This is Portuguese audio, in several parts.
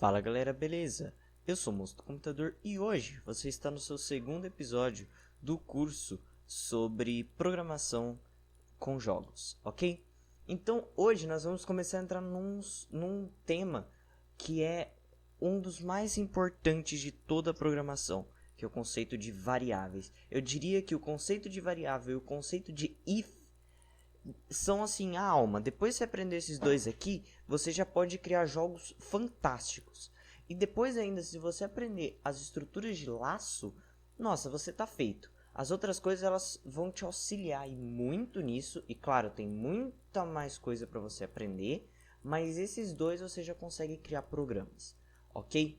Fala galera, beleza? Eu sou o Moço do Computador e hoje você está no seu segundo episódio do curso sobre programação com jogos, ok? Então hoje nós vamos começar a entrar num tema que é um dos mais importantes de toda a programação, que é o conceito de variáveis. Eu diria que o conceito de variável e o conceito de if são assim a alma. Depois de você aprender esses dois aqui, você já pode criar jogos fantásticos. E depois ainda, se você aprender as estruturas de laço, nossa, você tá feito. As outras coisas elas vão te auxiliar e muito nisso. E claro, tem muita mais coisa para você aprender, mas esses dois você já consegue criar programas, ok?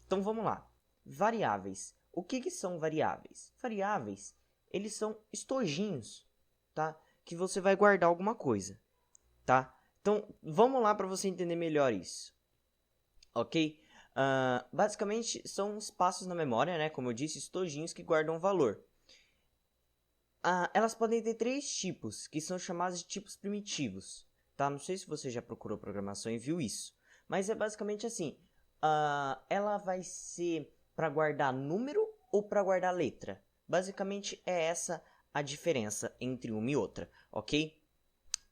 Então vamos lá. Variáveis. O que são variáveis? Variáveis, eles são estojinhos, tá? Que você vai guardar alguma coisa, tá? Então, vamos lá para você entender melhor isso, ok? Basicamente, são espaços na memória, né? Como eu disse, estojinhos que guardam valor. Elas podem ter três tipos, que são chamados de tipos primitivos, tá? Não sei se você já procurou programação e viu isso, mas é basicamente assim. Ela vai ser para guardar número ou para guardar letra. Basicamente, é essa a diferença entre uma e outra, ok?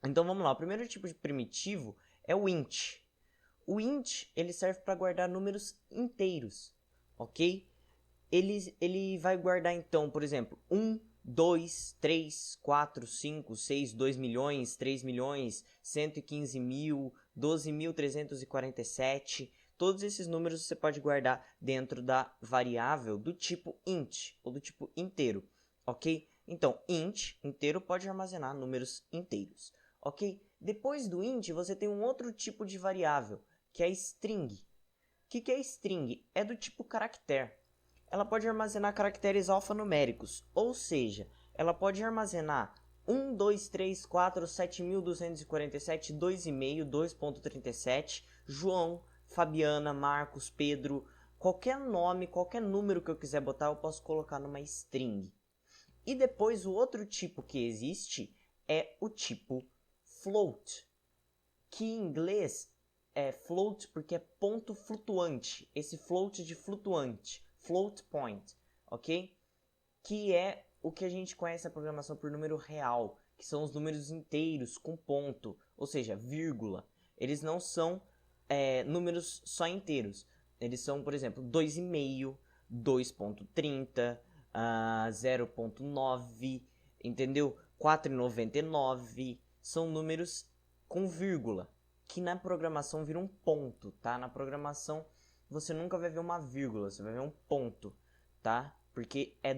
Então vamos lá, o primeiro tipo de primitivo é o int. O int ele serve para guardar números inteiros, ok? Ele vai guardar então, por exemplo, 1, 2, 3, 4, 5, 6, 2 milhões, 3 milhões, 115 mil, 12.347. Todos esses números você pode guardar dentro da variável do tipo int, ou do tipo inteiro, ok? Então, int, inteiro, pode armazenar números inteiros, ok? Depois do int, você tem um outro tipo de variável, que é a string. O que é string? É do tipo caractere. Ela pode armazenar caracteres alfanuméricos, ou seja, ela pode armazenar 1, 2, 3, 4, 7.247, 2,5, 2.37, João, Fabiana, Marcos, Pedro, qualquer nome, qualquer número que eu quiser botar, eu posso colocar numa string. E depois o outro tipo que existe é o tipo float, que em inglês é float porque é ponto flutuante. Esse float de flutuante, float point, ok? Que é o que a gente conhece na programação por número real, que são os números inteiros com ponto, ou seja, vírgula. Eles não são números só inteiros. Eles são, por exemplo, 2,5, 2.30, 0.9, entendeu? 4,99 são números com vírgula, que na programação vira um ponto, tá? Na programação você nunca vai ver uma vírgula, você vai ver um ponto, tá? Porque é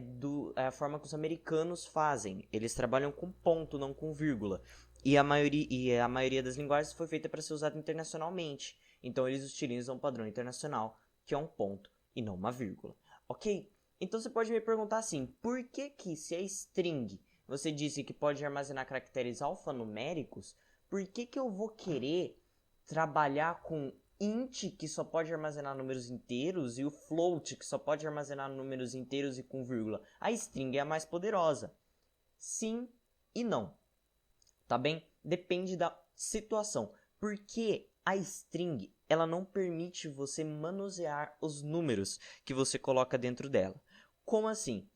a forma que os americanos fazem. Eles trabalham com ponto, não com vírgula. E a maioria das linguagens foi feita para ser usada internacionalmente. Então eles utilizam um padrão internacional, que é um ponto e não uma vírgula, ok? Então você pode me perguntar assim, por que se é string você disse que pode armazenar caracteres alfanuméricos, por que eu vou querer trabalhar com int, que só pode armazenar números inteiros, e o float, que só pode armazenar números inteiros e com vírgula? A string é a mais poderosa. Sim e não. Tá bem? Depende da situação. Porque a string, ela não permite você manusear os números que você coloca dentro dela. Como assim?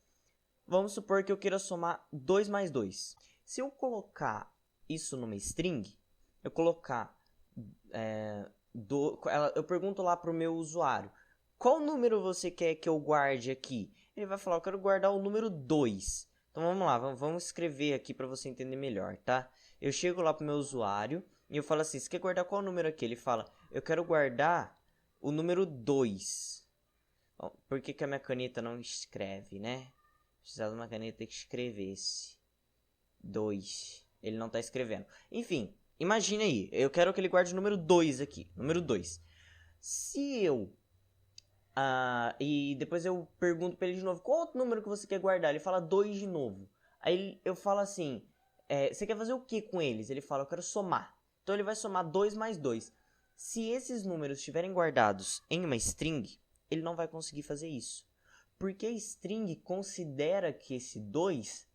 Vamos supor que eu queira somar 2 mais 2. Se eu colocar isso numa string, eu colocar... eu pergunto lá para o meu usuário, qual número você quer que eu guarde aqui? Ele vai falar, eu quero guardar o número 2. Então vamos lá, vamos escrever aqui para você entender melhor, tá? Eu chego lá para o meu usuário e eu falo assim, você quer guardar qual número aqui? Ele fala, eu quero guardar o número 2. Bom, por que a minha caneta não escreve, né? Precisava de uma caneta que escrevesse. 2. Ele não está escrevendo. Enfim, imagine aí. Eu quero que ele guarde o número 2 aqui. Número 2. Se eu... e depois eu pergunto para ele de novo. Qual outro número que você quer guardar? Ele fala 2 de novo. Aí eu falo assim... você quer fazer o que com eles? Ele fala, eu quero somar. Então ele vai somar 2 mais 2. Se esses números estiverem guardados em uma string, ele não vai conseguir fazer isso. Porque a string considera que esse 2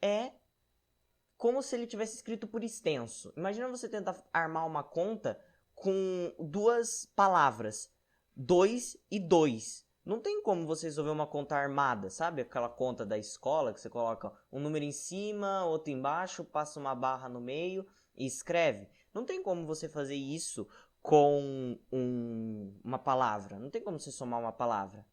é como se ele tivesse escrito por extenso. Imagina você tentar armar uma conta com duas palavras. 2 e 2. Não tem como você resolver uma conta armada, sabe? Aquela conta da escola que você coloca um número em cima, outro embaixo, passa uma barra no meio e escreve. Não tem como você fazer isso com uma palavra. Não tem como você somar uma palavra.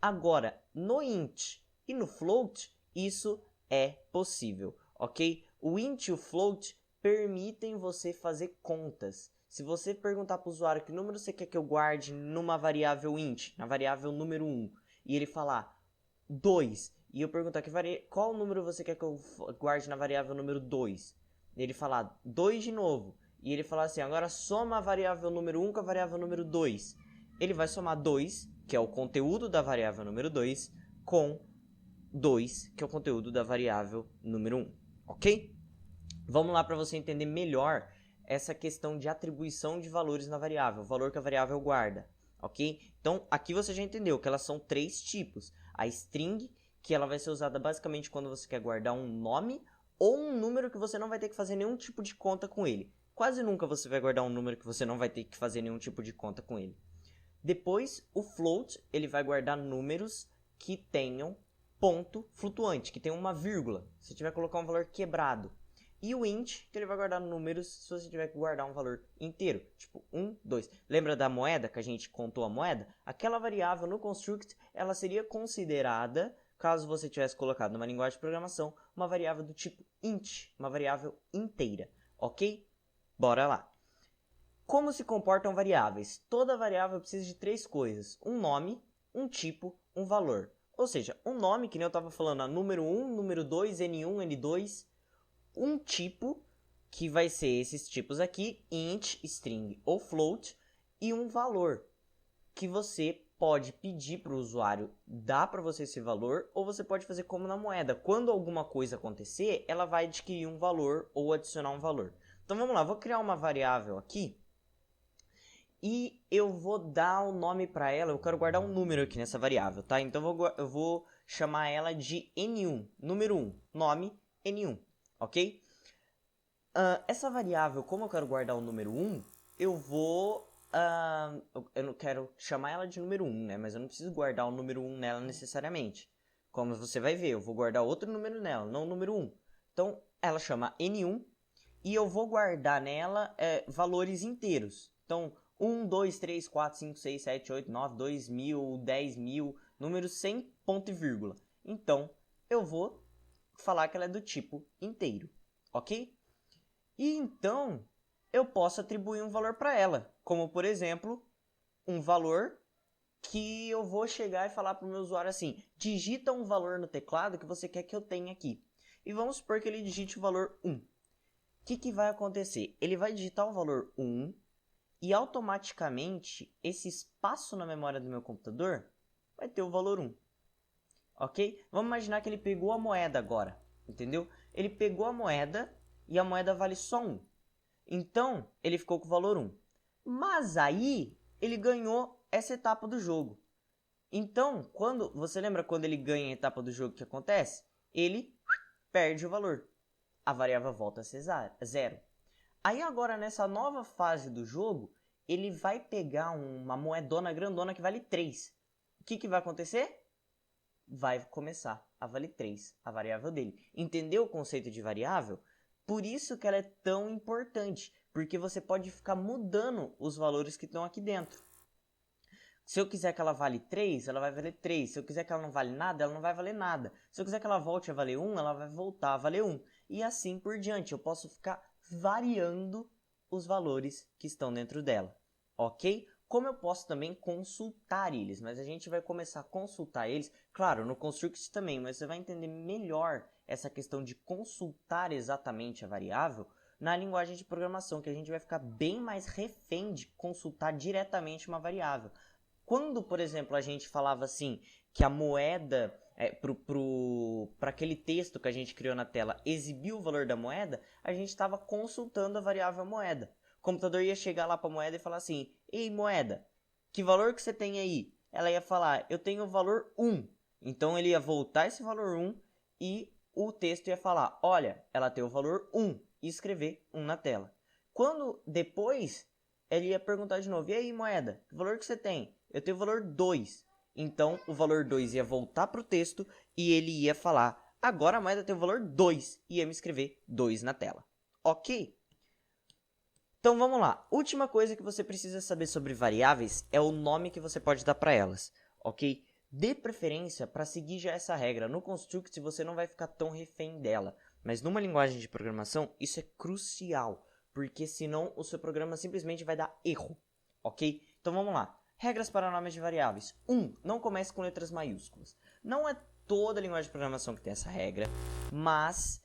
Agora, no int e no float, isso é possível, ok? O int e o float permitem você fazer contas. Se você perguntar para o usuário que número você quer que eu guarde numa variável int, na variável número 1, e ele falar 2, e eu perguntar qual número você quer que eu guarde na variável número 2, e ele falar 2 de novo, e ele falar assim, agora soma a variável número 1 com a variável número 2, ele vai somar 2, que é o conteúdo da variável número 2, com 2, que é o conteúdo da variável número 1, ok? Vamos lá para você entender melhor essa questão de atribuição de valores na variável, o valor que a variável guarda, ok? Então, aqui você já entendeu que elas são 3 tipos. A string, que ela vai ser usada basicamente quando você quer guardar um nome ou um número que você não vai ter que fazer nenhum tipo de conta com ele. Quase nunca você vai guardar um número que você não vai ter que fazer nenhum tipo de conta com ele. Depois, o float, ele vai guardar números que tenham ponto flutuante, que tenham uma vírgula, se tiver que colocar um valor quebrado. E o int, que ele vai guardar números se você tiver que guardar um valor inteiro, tipo 1, 2. Lembra da moeda, que a gente contou a moeda? Aquela variável no construct, ela seria considerada, caso você tivesse colocado numa linguagem de programação, uma variável do tipo int, uma variável inteira, ok? Bora lá. Como se comportam variáveis? Toda variável precisa de 3 coisas: um nome, um tipo, um valor. Ou seja, um nome, que nem eu estava falando, a número 1, número 2, N1, N2, um tipo, que vai ser esses tipos aqui, int, string ou float, e um valor, que você pode pedir para o usuário dar para você esse valor, ou você pode fazer como na moeda. Quando alguma coisa acontecer, ela vai adquirir um valor ou adicionar um valor. Então vamos lá, vou criar uma variável aqui, e eu vou dar o nome para ela, eu quero guardar um número aqui nessa variável, tá? Então eu vou chamar ela de N1, número 1, nome N1. Ok? Essa variável, como eu quero guardar o número 1, eu vou... eu não quero chamar ela de número 1, né? Mas eu não preciso guardar o número 1 nela necessariamente. Como você vai ver, eu vou guardar outro número nela, não o número 1. Então, ela chama N1 e eu vou guardar nela valores inteiros. Então, 1, 2, 3, 4, 5, 6, 7, 8, 9, 2.000, 10.000, números sem ponto e vírgula. Então, eu vou falar que ela é do tipo inteiro, ok? E então, eu posso atribuir um valor para ela, como por exemplo, um valor que eu vou chegar e falar para o meu usuário assim, digita um valor no teclado que você quer que eu tenha aqui. E vamos supor que ele digite o valor 1. O que vai acontecer? Ele vai digitar o valor 1 e automaticamente esse espaço na memória do meu computador vai ter o valor 1. Ok? Vamos imaginar que ele pegou a moeda agora, entendeu? Ele pegou a moeda e a moeda vale só 1. Então, ele ficou com o valor 1. Mas aí, ele ganhou essa etapa do jogo. Então, você lembra quando ele ganha a etapa do jogo, o que acontece? Ele perde o valor. A variável volta a ser 0. Aí agora, nessa nova fase do jogo, ele vai pegar uma moedona grandona que vale 3. O que vai acontecer? Vai começar a valer 3, a variável dele. Entendeu o conceito de variável? Por isso que ela é tão importante, porque você pode ficar mudando os valores que estão aqui dentro. Se eu quiser que ela vale 3, ela vai valer 3. Se eu quiser que ela não vale nada, ela não vai valer nada. Se eu quiser que ela volte a valer 1, ela vai voltar a valer 1. E assim por diante, eu posso ficar variando os valores que estão dentro dela, ok? Como eu posso também consultar eles, mas a gente vai começar a consultar eles, claro, no construct também, mas você vai entender melhor essa questão de consultar exatamente a variável na linguagem de programação, que a gente vai ficar bem mais refém de consultar diretamente uma variável. Quando, por exemplo, a gente falava assim, que a moeda, para aquele texto que a gente criou na tela, exibiu o valor da moeda, a gente estava consultando a variável moeda. O computador ia chegar lá para a moeda e falar assim, ei moeda, que valor que você tem aí? Ela ia falar, eu tenho o valor 1. Então ele ia voltar esse valor 1 e o texto ia falar, olha, ela tem o valor 1 e escrever 1 na tela. Quando depois ele ia perguntar de novo, e aí moeda, que valor que você tem? Eu tenho o valor 2. Então o valor 2 ia voltar para o texto e ele ia falar, agora a moeda tem o valor 2 e ia me escrever 2 na tela. Ok? Então vamos lá, última coisa que você precisa saber sobre variáveis é o nome que você pode dar para elas, ok? Dê preferência para seguir já essa regra. No Construct você não vai ficar tão refém dela, mas numa linguagem de programação isso é crucial, porque senão o seu programa simplesmente vai dar erro, ok? Então vamos lá, regras para nomes de variáveis. 1. Não comece com letras maiúsculas. Não é toda linguagem de programação que tem essa regra, mas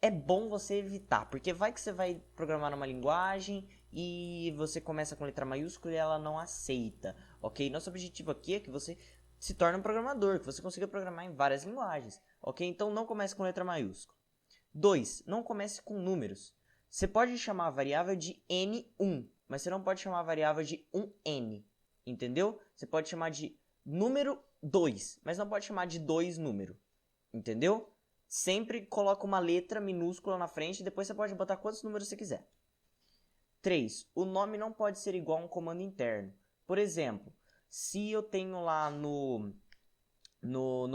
é bom você evitar, porque vai que você vai programar numa linguagem e você começa com letra maiúscula e ela não aceita, ok? Nosso objetivo aqui é que você se torne um programador, que você consiga programar em várias linguagens, ok? Então não comece com letra maiúscula. 2. Não comece com números. Você pode chamar a variável de n1, mas você não pode chamar a variável de 1n, entendeu? Você pode chamar de número 2, mas não pode chamar de 2 número, entendeu? Sempre coloca uma letra minúscula na frente e depois você pode botar quantos números você quiser. 3. O nome não pode ser igual a um comando interno. Por exemplo, se eu tenho lá no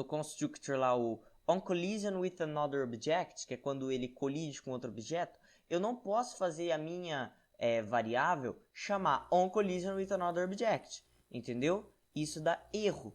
constructor lá o onCollision with another object, que é quando ele colide com outro objeto, eu não posso fazer a minha variável chamar onCollision with another object, entendeu? Isso dá erro.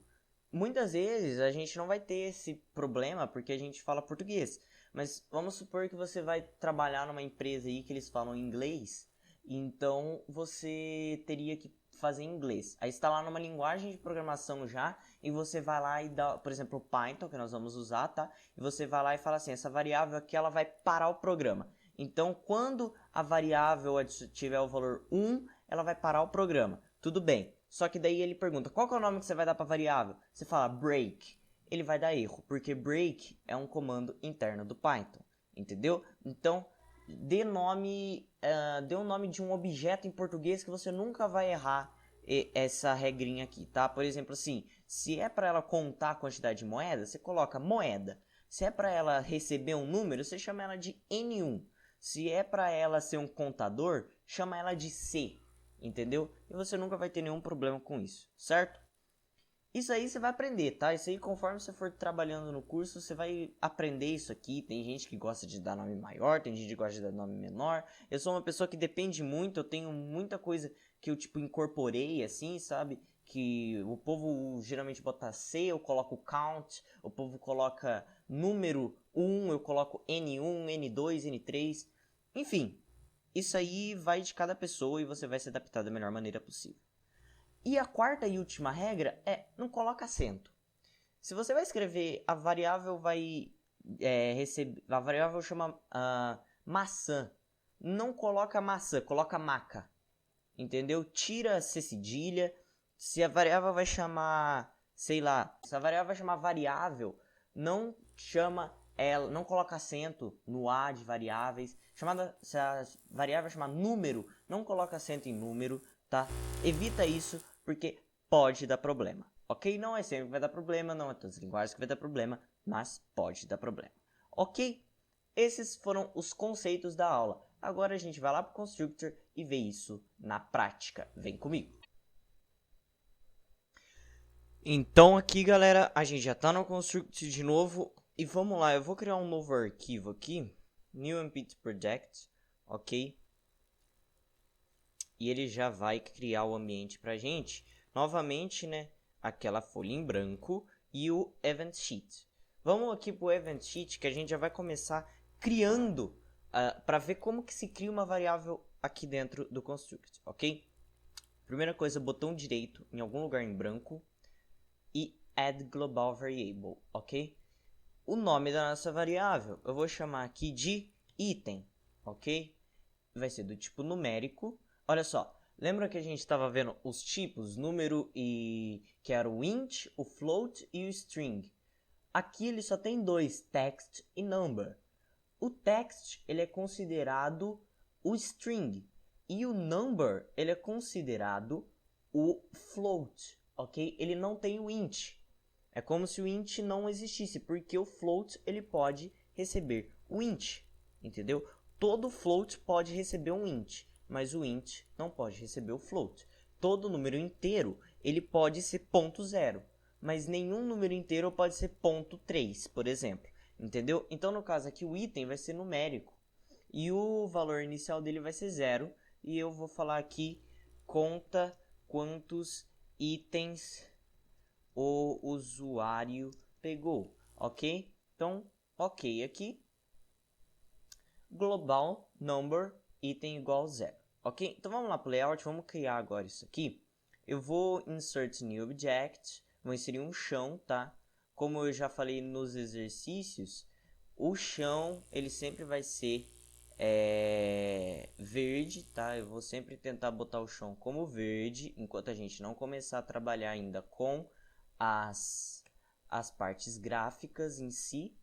Muitas vezes a gente não vai ter esse problema porque a gente fala português. Mas vamos supor que você vai trabalhar numa empresa aí que eles falam inglês. Então você teria que fazer em inglês. Aí está lá numa linguagem de programação já. E você vai lá e dá, por exemplo, o Python, que nós vamos usar, tá? E você vai lá e fala assim, essa variável aqui ela vai parar o programa. Então quando a variável tiver o valor 1, ela vai parar o programa. Tudo bem. Só que daí ele pergunta, qual que é o nome que você vai dar para a variável? Você fala break, ele vai dar erro, porque break é um comando interno do Python, entendeu? Então, dê um nome de um objeto em português que você nunca vai errar essa regrinha aqui, tá? Por exemplo, assim, se é para ela contar a quantidade de moedas, você coloca moeda. Se é para ela receber um número, você chama ela de N1. Se é para ela ser um contador, chama ela de C. Entendeu? E você nunca vai ter nenhum problema com isso, certo? Isso aí você vai aprender, tá? Isso aí conforme você for trabalhando no curso, você vai aprender isso aqui. Tem gente que gosta de dar nome maior, tem gente que gosta de dar nome menor. Eu sou uma pessoa que depende muito, eu tenho muita coisa que eu tipo incorporei assim, sabe? Que o povo geralmente bota C, eu coloco count, o povo coloca número 1, eu coloco N1, N2, N3, enfim. Isso aí vai de cada pessoa e você vai se adaptar da melhor maneira possível. E a quarta e última regra é não coloca acento. Se você vai escrever, a variável vai receber. A variável chama maçã. Não coloca maçã, coloca maca. Entendeu? Tira C cedilha. Se a variável vai chamar, sei lá, se a variável vai chamar variável, não chama ela, não coloca acento no A de variáveis. Se a variável chamar número, não coloca acento em número, tá? Evita isso porque pode dar problema, ok? Não é sempre que vai dar problema, não é todas as linguagens que vai dar problema, mas pode dar problema, ok? Esses foram os conceitos da aula. Agora a gente vai lá para o Constructor e vê isso na prática. Vem comigo! Então aqui, galera, a gente já está no Constructor de novo. E vamos lá, eu vou criar um novo arquivo aqui. New Empty Project, ok? E ele já vai criar o ambiente pra gente. Novamente, né? Aquela folha em branco e o Event Sheet. Vamos aqui pro Event Sheet que a gente já vai começar criando para ver como que se cria uma variável aqui dentro do Construct, ok? Primeira coisa, botão direito em algum lugar em branco e Add Global Variable, ok? O nome da nossa variável eu vou chamar aqui de item, ok? Vai ser do tipo numérico. Olha só, lembra que a gente estava vendo os tipos, número e que era o int, o float e o string. Aqui ele só tem dois, text e number. O text ele é considerado o string e o number ele é considerado o float, ok? Ele não tem o int. É como se o int não existisse, porque o float ele pode receber o int, entendeu? Todo float pode receber um int, mas o int não pode receber o float. Todo número inteiro ele pode ser 0.0, mas nenhum número inteiro pode ser 0.3, por exemplo. Entendeu? Então, no caso aqui, o item vai ser numérico. E o valor inicial dele vai ser 0. E eu vou falar aqui, conta quantos itens o usuário pegou. Ok? Então, ok aqui. Global number item igual a 0. Ok? Então, vamos lá para o layout. Vamos criar agora isso aqui. Eu vou insert new object. Vou inserir um chão, tá? Como eu já falei nos exercícios, o chão ele sempre vai ser verde, tá? Eu vou sempre tentar botar o chão como verde, enquanto a gente não começar a trabalhar ainda com as partes gráficas em si,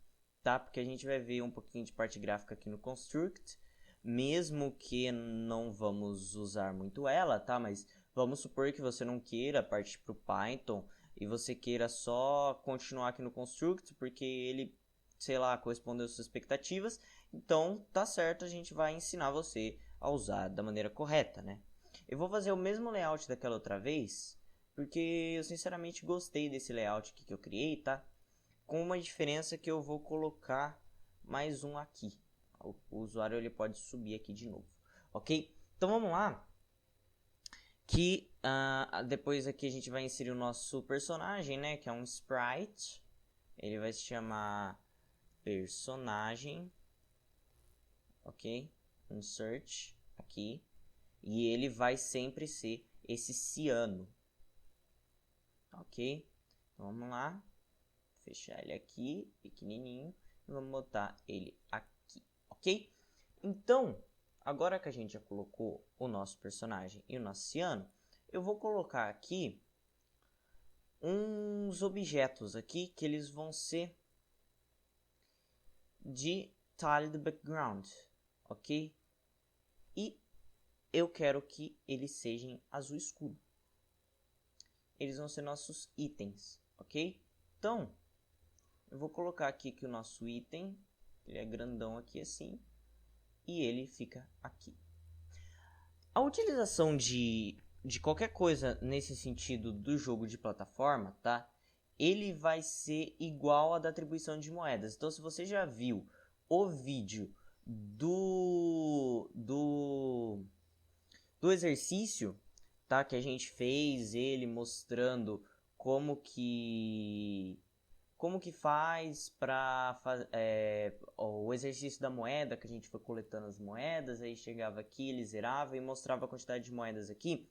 tá? Porque a gente vai ver um pouquinho de parte gráfica aqui no construct, mesmo que não vamos usar muito ela, tá? Mas vamos supor que você não queira partir para o Python e você queira só continuar aqui no construct, porque ele, sei lá, correspondeu às suas expectativas. Então, tá certo, a gente vai ensinar você a usar da maneira correta, né? Eu vou fazer o mesmo layout daquela outra vez, porque eu sinceramente gostei desse layout aqui que eu criei, tá? Com uma diferença que eu vou colocar mais um aqui. O usuário ele pode subir aqui de novo, ok? Então, vamos lá. Que depois aqui a gente vai inserir o nosso personagem, né? Que é um sprite. Ele vai se chamar personagem. Ok? Insert aqui. E ele vai sempre ser esse ciano. Ok? Então, vamos lá. Fechar ele aqui, pequenininho. E vamos botar ele aqui. Ok? Então, agora que a gente já colocou o nosso personagem e o nosso ciano, eu vou colocar aqui uns objetos aqui que eles vão ser de tiled background, ok? E eu quero que eles sejam azul escuro. Eles vão ser nossos itens, ok? Então, eu vou colocar aqui que o nosso item, ele é grandão aqui assim, e ele fica aqui. A utilização de qualquer coisa nesse sentido do jogo de plataforma, tá? Ele vai ser igual a da atribuição de moedas. Então, se você já viu o vídeo do exercício, tá? Que a gente fez ele mostrando como que faz para o exercício da moeda, que a gente foi coletando as moedas, aí chegava aqui, ele zerava e mostrava a quantidade de moedas aqui.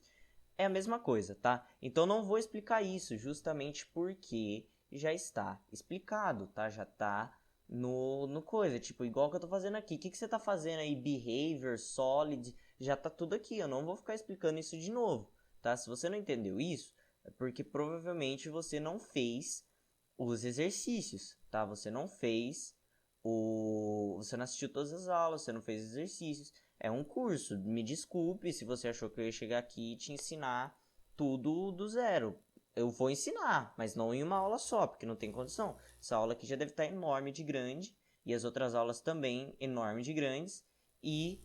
É a mesma coisa, tá? Então não vou explicar isso, justamente porque já está explicado, tá? Já tá no coisa, tipo, igual que eu tô fazendo aqui. O que você tá fazendo aí? Behavior, solid, já tá tudo aqui. Eu não vou ficar explicando isso de novo, tá? Se você não entendeu isso, é porque provavelmente você não fez os exercícios, tá? Você não fez você não assistiu todas as aulas, você não fez exercícios. É um curso. Me desculpe se você achou que eu ia chegar aqui e te ensinar tudo do zero. Eu vou ensinar, mas não em uma aula só, porque não tem condição. Essa aula aqui já deve estar enorme de grande, e as outras aulas também enorme de grandes, e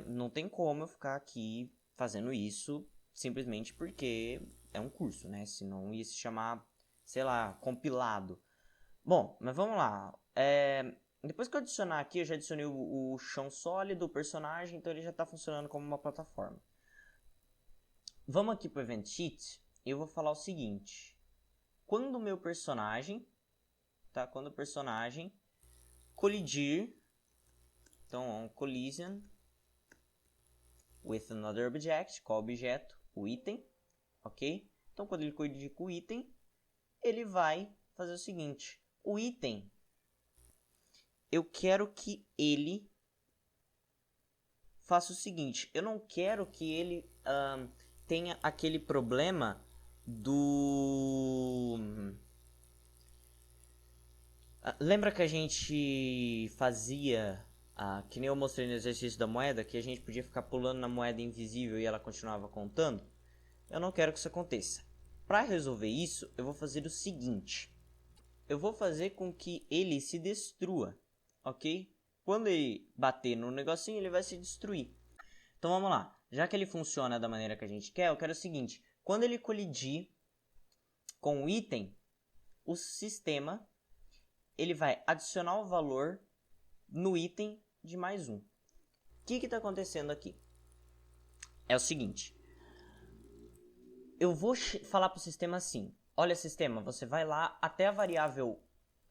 não tem como eu ficar aqui fazendo isso simplesmente porque é um curso, né? Senão ia se chamar, sei lá, compilado. Bom, mas vamos lá. Depois que eu adicionar aqui, eu já adicionei o chão sólido, o personagem, então ele já está funcionando como uma plataforma. Vamos aqui para o Event Sheet e eu vou falar o seguinte. Quando o meu personagem, tá? Quando o personagem colidir, então collision with another object, qual objeto? O item, ok? Então quando ele colidir com o item, ele vai fazer o seguinte. O item, eu quero que ele faça o seguinte. Eu não quero que ele tenha aquele problema do... lembra que a gente fazia, que nem eu mostrei no exercício da moeda, que a gente podia ficar pulando na moeda invisível e ela continuava contando? Eu não quero que isso aconteça. Para resolver isso, eu vou fazer o seguinte. Eu vou fazer com que ele se destrua, ok? Quando ele bater no negocinho, ele vai se destruir. Então vamos lá. Já que ele funciona da maneira que a gente quer, eu quero o seguinte. Quando ele colidir com o item, o sistema ele vai adicionar o valor no item de mais um. O que está acontecendo aqui? É o seguinte. Eu vou falar para o sistema assim. Olha, sistema, você vai lá até a variável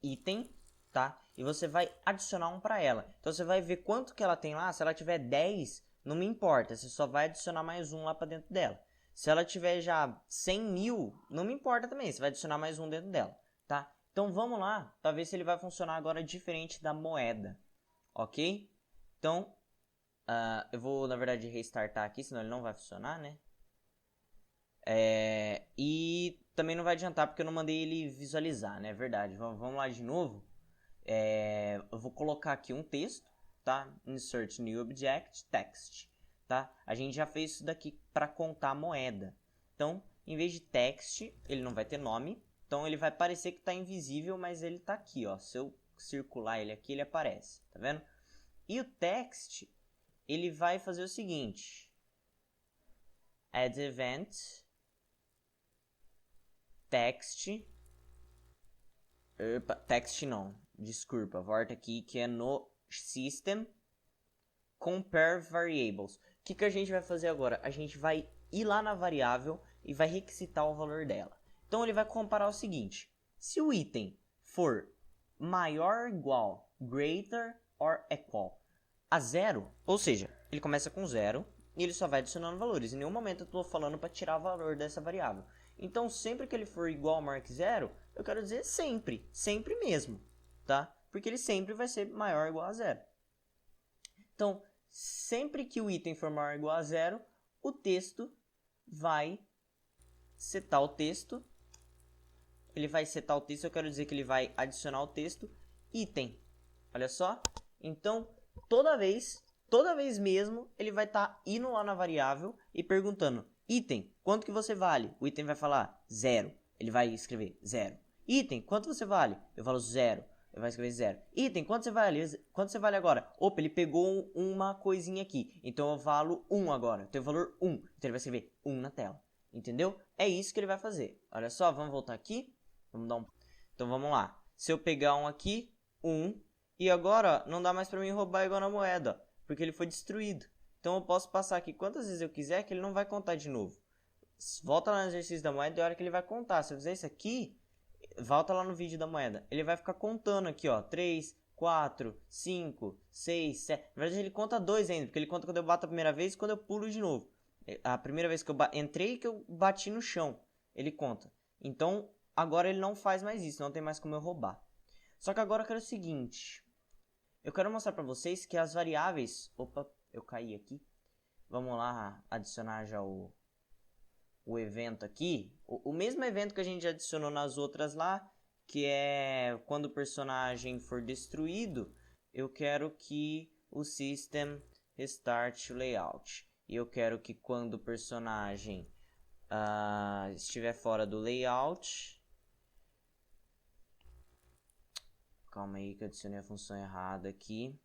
item, tá? E você vai adicionar um para ela. Então você vai ver quanto que ela tem lá. Se ela tiver 10, não me importa. Você só vai adicionar mais um lá para dentro dela. Se ela tiver já 100 mil, não me importa também. Você vai adicionar mais um dentro dela, tá? Então vamos lá, para ver se ele vai funcionar agora diferente da moeda, ok? Então, eu vou, na verdade, restartar aqui, senão ele não vai funcionar, né? E também não vai adiantar porque eu não mandei ele visualizar, né? Verdade. Vamos lá de novo. Eu vou colocar aqui um texto, tá? Insert new object, text, tá? A gente já fez isso daqui para contar a moeda. Então, em vez de text, ele não vai ter nome. Então, ele vai parecer que está invisível, mas ele está aqui, ó. Se eu circular ele aqui, ele aparece, tá vendo? E o text, ele vai fazer o seguinte. Add event, text. Text não, desculpa, volta aqui que é no system compare variables. O que a gente vai fazer agora? A gente vai ir lá na variável e vai requisitar o valor dela. Então ele vai comparar o seguinte: se o item for maior ou igual, greater or equal a 0, ou seja, ele começa com 0 e ele só vai adicionando valores. Em nenhum momento eu estou falando para tirar o valor dessa variável. Então sempre que ele for igual ou maior que 0, eu quero dizer sempre, sempre mesmo, tá? Porque ele sempre vai ser maior ou igual a 0. Então, sempre que o item for maior ou igual a 0, o texto vai setar o texto. Ele vai setar o texto, eu quero dizer que ele vai adicionar o texto item. Olha só. Então, toda vez mesmo, ele vai estar indo lá na variável e perguntando: item, quanto que você vale? O item vai falar 0. Ele vai escrever 0. Item, quanto você vale? Eu falo 0. Ele vai escrever 0. Item, quanto você vale? Quanto você vale agora? Opa, ele pegou uma coisinha aqui. Então eu valo 1 agora. Eu tenho o valor 1. Então ele vai escrever 1 na tela. Entendeu? É isso que ele vai fazer. Olha só, vamos voltar aqui. Vamos dar um... Então vamos lá. Se eu pegar um aqui, 1. E agora não dá mais para mim roubar igual na moeda, porque ele foi destruído. Então eu posso passar aqui quantas vezes eu quiser que ele não vai contar de novo. Volta lá no exercício da moeda e a hora que ele vai contar. Se eu fizer isso aqui, volta lá no vídeo da moeda. Ele vai ficar contando aqui, ó. 3, 4, 5, 6, 7. Na verdade ele conta 2 ainda, porque ele conta quando eu bato a primeira vez e quando eu pulo de novo. A primeira vez que eu entrei e que eu bati no chão, ele conta. Então agora ele não faz mais isso, não tem mais como eu roubar. Só que agora eu quero o seguinte. Eu quero mostrar para vocês que as variáveis... Opa, eu caí aqui. Vamos lá adicionar já o evento aqui. O mesmo evento que a gente já adicionou nas outras lá, que é quando o personagem for destruído, eu quero que o system restart layout. E eu quero que quando o personagem estiver fora do layout... Calma aí que eu adicionei a função errada aqui.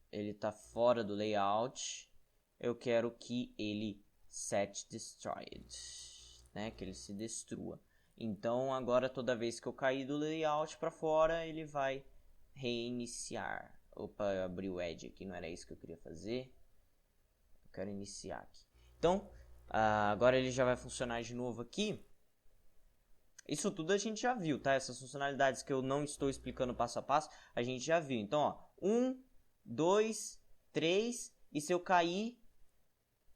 Ele está fora do layout. Eu quero que ele set destroyed, né? Que ele se destrua. Então agora toda vez que eu cair do layout para fora, ele vai reiniciar. Opa, eu abri o Edge aqui, não era isso que eu queria fazer. Eu quero iniciar aqui. Então, agora ele já vai funcionar de novo aqui. Isso tudo a gente já viu, tá? Essas funcionalidades que eu não estou explicando passo a passo, a gente já viu. Então, ó, 1, 2, 3, e se eu cair,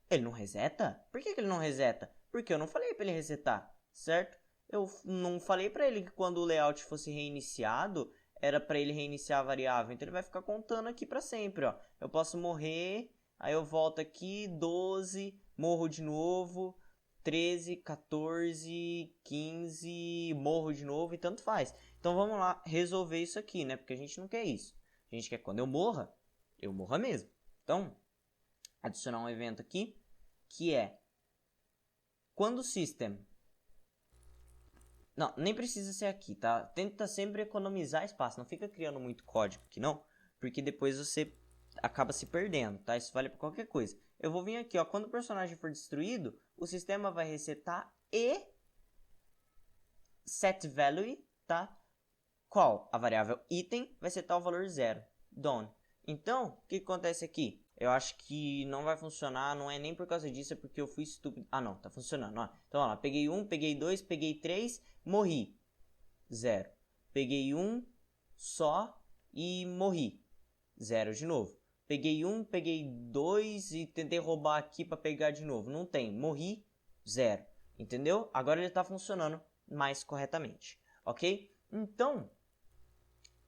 ele não reseta? Por que ele não reseta? Porque eu não falei para ele resetar, certo? Eu não falei para ele que quando o layout fosse reiniciado, era para ele reiniciar a variável. Então ele vai ficar contando aqui para sempre, ó. Eu posso morrer, aí eu volto aqui, 12, morro de novo, 13, 14, 15, morro de novo e tanto faz. Então vamos lá resolver isso aqui, né? Porque a gente não quer isso. A gente quer que quando eu morra mesmo. Então, adicionar um evento aqui, que é quando o system Não, nem precisa ser aqui, tá? Tenta sempre economizar espaço. Não fica criando muito código aqui, não. Porque depois você acaba se perdendo, tá? Isso vale pra qualquer coisa. Eu vou vir aqui, ó. Quando o personagem for destruído, o sistema vai resetar e set value, tá? Qual? A variável item vai setar o valor 0. Done. Então, o que acontece aqui? Eu acho que não vai funcionar, não é nem por causa disso, é porque eu fui estúpido. Ah, não, tá funcionando. Ó. Então, ó lá, peguei 1, peguei 2, peguei 3, morri. 0. Peguei 1 só e morri. 0 de novo. Peguei 1, peguei 2 e tentei roubar aqui para pegar de novo. Não tem. Morri. 0. Entendeu? Agora ele tá funcionando mais corretamente. Ok? Então,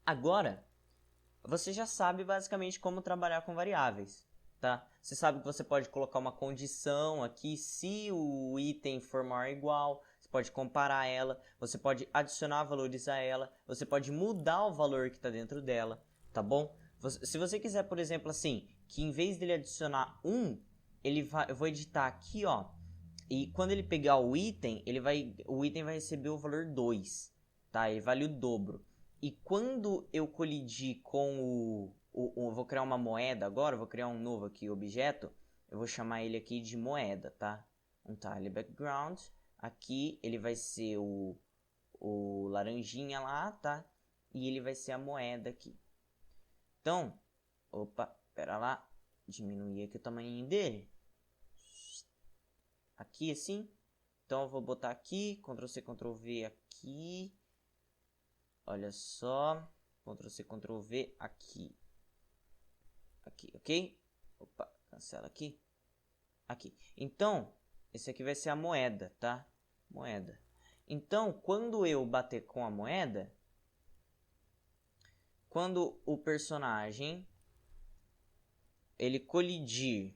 agora você já sabe basicamente como trabalhar com variáveis, tá? Você sabe que você pode colocar uma condição aqui se o item for maior ou igual, você pode comparar ela, você pode adicionar valores a ela, você pode mudar o valor que está dentro dela, tá bom? Se você quiser, por exemplo, assim, que em vez dele adicionar 1, eu vou editar aqui, ó, e quando ele pegar o item vai receber o valor 2, tá? Ele vale o dobro. E quando eu colidir com vou criar uma moeda agora, vou criar um novo aqui objeto, eu vou chamar ele aqui de moeda, tá? Um tile background, aqui ele vai ser o laranjinha lá, tá? E ele vai ser a moeda aqui. Então, opa, pera lá, diminuir aqui o tamanho dele. Aqui assim. Então eu vou botar aqui, Ctrl C, Ctrl V aqui. Olha só, Ctrl C, Ctrl V aqui. Aqui, ok? Opa, cancela aqui. Aqui. Então, esse aqui vai ser a moeda, tá? Moeda. Então, quando eu bater com a moeda, quando o personagem ele colidir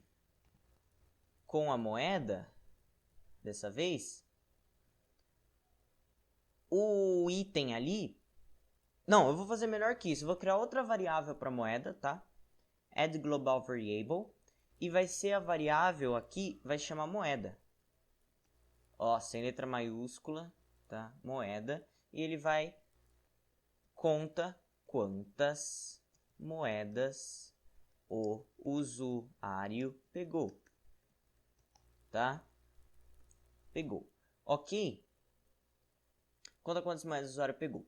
com a moeda, dessa vez, o item ali... Não, eu vou fazer melhor que isso. Eu vou criar outra variável para moeda, tá? Add global variable. E vai ser a variável aqui, vai chamar moeda. Ó, sem letra maiúscula, tá? Moeda. E ele vai conta quantas moedas o usuário pegou. Tá? Pegou. Ok? Conta quantas moedas o usuário pegou.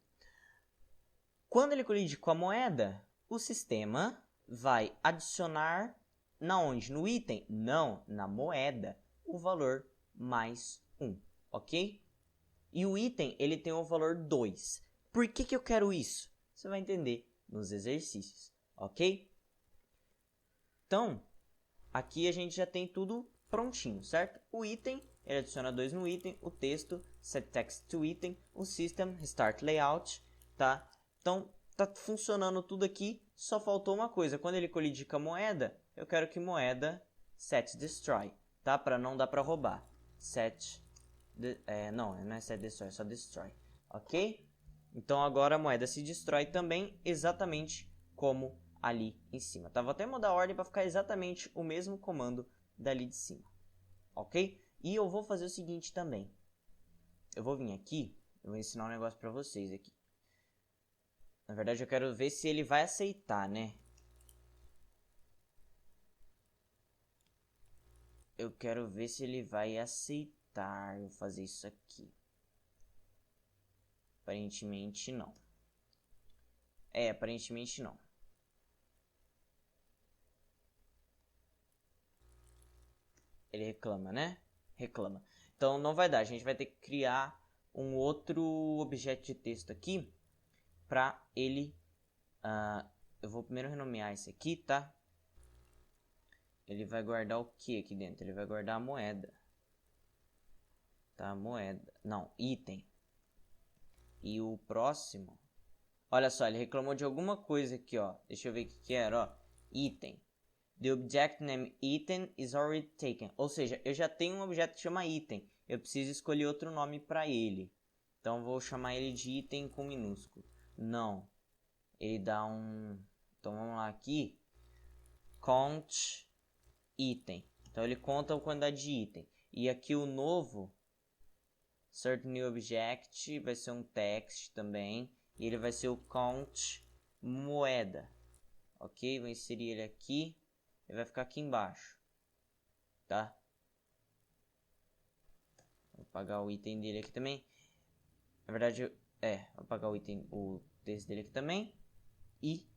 Quando ele colide com a moeda, o sistema vai adicionar na onde? No item? Não, na moeda, o valor mais 1, ok? E o item, ele tem o valor 2. Por que eu quero isso? Você vai entender nos exercícios, ok? Então, aqui a gente já tem tudo prontinho, certo? O item, ele adiciona 2 no item, o texto, set text to item, o system, restart layout, tá? Então, tá funcionando tudo aqui, só faltou uma coisa. Quando ele colidir com a moeda, eu quero que moeda set destroy, tá? Para não dar para roubar. Não é set destroy, é só destroy, ok? Então agora a moeda se destrói também, exatamente como ali em cima, tá? Vou até mudar a ordem para ficar exatamente o mesmo comando dali de cima, ok? E eu vou fazer o seguinte também. Eu vou vir aqui, eu vou ensinar um negócio para vocês aqui. Na verdade, eu quero ver se ele vai aceitar, né? Eu quero ver se ele vai aceitar eu fazer isso aqui. Aparentemente não. Aparentemente não. Ele reclama, né? Reclama. Então não vai dar. A gente vai ter que criar um outro objeto de texto aqui para ele... eu vou primeiro renomear esse aqui, tá? Ele vai guardar o que aqui dentro? Ele vai guardar a moeda. Tá, moeda. Não, item. E o próximo... Olha só, ele reclamou de alguma coisa aqui, ó. Deixa eu ver o que era, ó. Item. The object name item is already taken. Ou seja, eu já tenho um objeto que chama item. Eu preciso escolher outro nome para ele. Então, vou chamar ele de item com minúsculo. Não. Ele dá um... Então, vamos lá aqui. Count item. Então, ele conta a quantidade de item. E aqui o novo Insert new object vai ser um text também. E ele vai ser o count moeda. Ok? Vou inserir ele aqui. Ele vai ficar aqui embaixo. Tá? Vou apagar o item dele aqui também. Na verdade, vou apagar o texto dele aqui também. E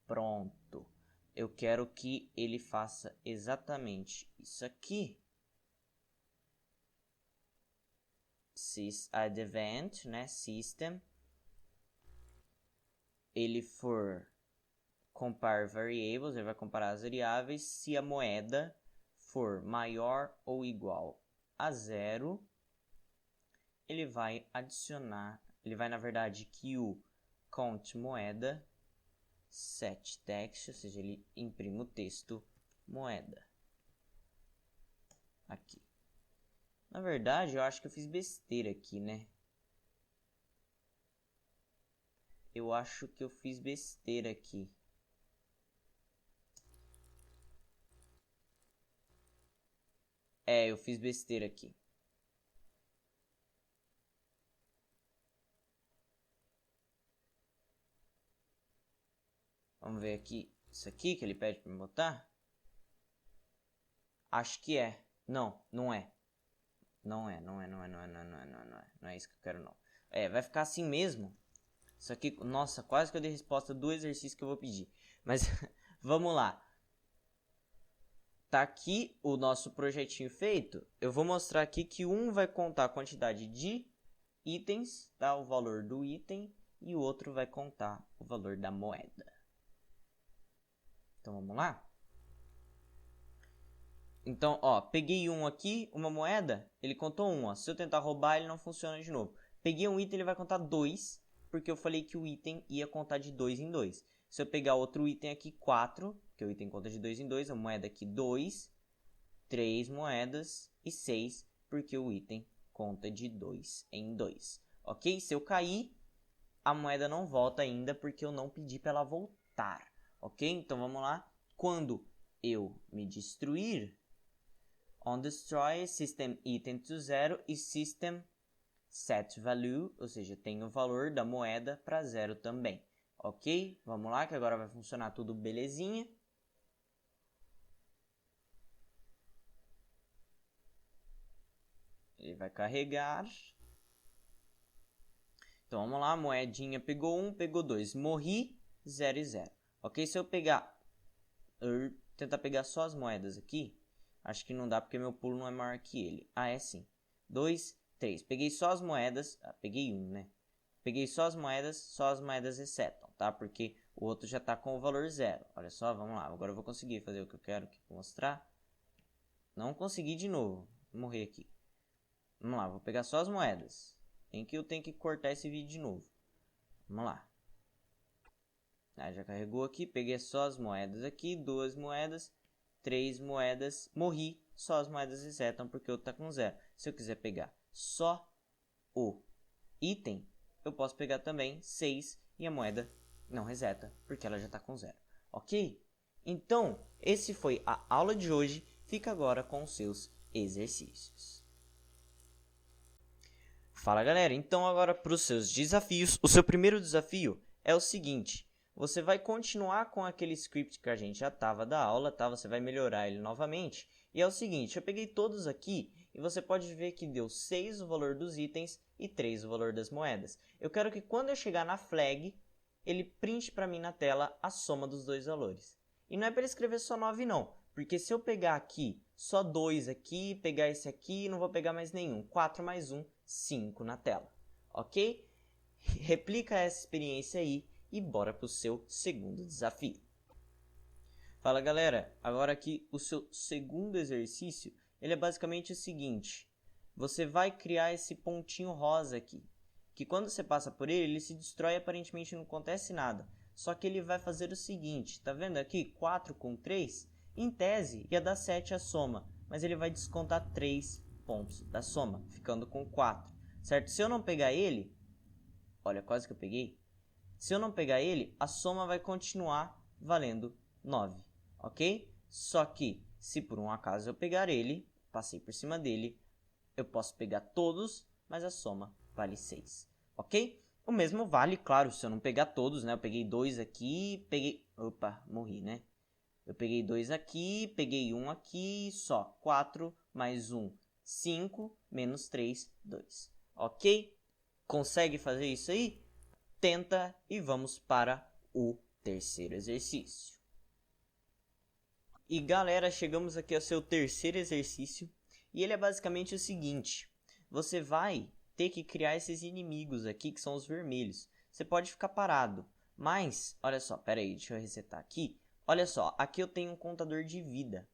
pronto. Eu quero que ele faça exatamente isso aqui. Add event, né? System. Ele for compare variables, ele vai comparar as variáveis. Se a moeda for maior ou igual a 0, ele vai adicionar, ele vai na verdade que o count moeda set text, ou seja, ele imprime o texto moeda. Aqui. Na verdade, eu acho que eu fiz besteira aqui, né? Eu acho que eu fiz besteira aqui. Eu fiz besteira aqui. Vamos ver aqui. Isso aqui que ele pede para me botar? Acho que é. Não, não é. Não é isso que eu quero, não. Vai ficar assim mesmo. Isso aqui, nossa, quase que eu dei resposta do exercício que eu vou pedir. Mas, vamos lá. Tá aqui o nosso projetinho feito. Eu vou mostrar aqui que um vai contar a quantidade de itens, tá? O valor do item. E o outro vai contar o valor da moeda. Então, vamos lá? Então, ó, peguei um aqui, uma moeda, ele contou 1, ó. Se eu tentar roubar, ele não funciona de novo. Peguei um item, ele vai contar 2, porque eu falei que o item ia contar de 2 em 2. Se eu pegar outro item aqui, 4, que o item conta de 2 em 2, a moeda aqui 2, 3 moedas e 6, porque o item conta de 2 em 2. Ok? Se eu cair, a moeda não volta ainda, porque eu não pedi para ela voltar. Ok? Então, vamos lá. Quando eu me destruir, on destroy, system item to 0 e system set value, ou seja, tem o valor da moeda para 0 também. Ok? Vamos lá, que agora vai funcionar tudo belezinha. Ele vai carregar. Então, vamos lá, moedinha pegou 1, pegou 2. Morri, 0 e 0. Ok? Se eu tentar pegar só as moedas aqui, acho que não dá porque meu pulo não é maior que ele. É sim. 2, 3. Peguei só as moedas. Peguei 1, né? Peguei só as moedas resetam, tá? Porque o outro já tá com o valor 0. Olha só, vamos lá. Agora eu vou conseguir fazer o que eu quero aqui mostrar. Não consegui de novo. Vou morrer aqui. Vamos lá, vou pegar só as moedas. Eu tenho que cortar esse vídeo de novo. Vamos lá. Já carregou aqui, peguei só as moedas aqui, 2 moedas, 3 moedas, morri, só as moedas resetam porque o outro tá com 0. Se eu quiser pegar só o item, eu posso pegar também 6 e a moeda não reseta porque ela já tá com 0. Ok? Então, esse foi a aula de hoje, fica agora com os seus exercícios. Fala galera, então agora para os seus desafios. O seu primeiro desafio é o seguinte: você vai continuar com aquele script que a gente já estava da aula, tá? Você vai melhorar ele novamente. E é o seguinte, eu peguei todos aqui e você pode ver que deu 6 o valor dos itens e 3 o valor das moedas. Eu quero que quando eu chegar na flag, ele printe para mim na tela a soma dos dois valores. E não é para ele escrever só 9 não, porque se eu pegar aqui só 2 aqui, pegar esse aqui, não vou pegar mais nenhum. 4 mais 1, 5 na tela, ok? Replica essa experiência aí e bora para o seu segundo desafio. Fala galera, agora aqui o seu segundo exercício, ele é basicamente o seguinte: você vai criar esse pontinho rosa aqui, que quando você passa por ele se destrói e aparentemente não acontece nada. Só que ele vai fazer o seguinte, tá vendo aqui? 4 com 3, em tese ia dar 7 a soma, mas ele vai descontar 3 pontos da soma, ficando com 4, certo? Se eu não pegar ele, olha, quase que eu peguei. Se eu não pegar ele, a soma vai continuar valendo 9, ok? Só que, se por um acaso eu pegar ele, passei por cima dele, eu posso pegar todos, mas a soma vale 6, ok? O mesmo vale, claro, se eu não pegar todos, né? Eu peguei 2 aqui, peguei... Opa, morri, né? Eu peguei 2 aqui, peguei 1 aqui, só 4 mais 1, 5, menos 3, 2, ok? Consegue fazer isso aí? Tenta e vamos para o terceiro exercício. E galera, chegamos aqui ao seu terceiro exercício e ele é basicamente o seguinte: você vai ter que criar esses inimigos aqui que são os vermelhos. Você pode ficar parado, mas olha só, pera aí, deixa eu resetar aqui. Olha só, aqui eu tenho um contador de vida.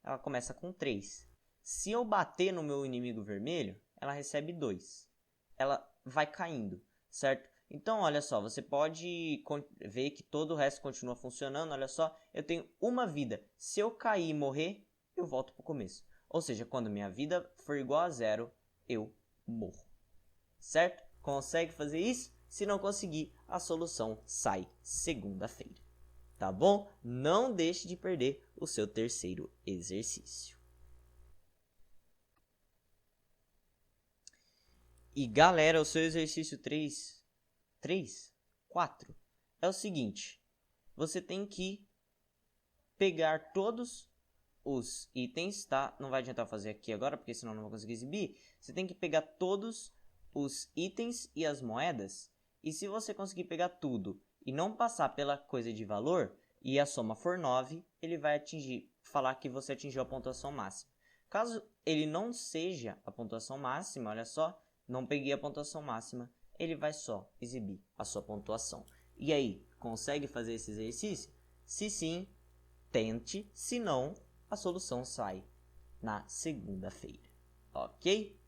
Ela começa com 3. Se eu bater no meu inimigo vermelho, ela recebe 2. Ela vai caindo, certo? Então, olha só, você pode ver que todo o resto continua funcionando. Olha só, eu tenho uma vida. Se eu cair e morrer, eu volto para o começo. Ou seja, quando minha vida for igual a 0, eu morro. Certo? Consegue fazer isso? Se não conseguir, a solução sai segunda-feira. Tá bom? Não deixe de perder o seu terceiro exercício. E galera, o seu exercício 4 é o seguinte: você tem que pegar todos os itens, tá? Não vai adiantar fazer aqui agora, porque senão não vou conseguir exibir. Você tem que pegar todos os itens e as moedas, e se você conseguir pegar tudo e não passar pela coisa de valor, e a soma for 9, ele vai falar que você atingiu a pontuação máxima. Caso ele não seja a pontuação máxima, olha só, não peguei a pontuação máxima, ele vai só exibir a sua pontuação. E aí, consegue fazer esse exercício? Se sim, tente, se não, a solução sai na segunda-feira, ok?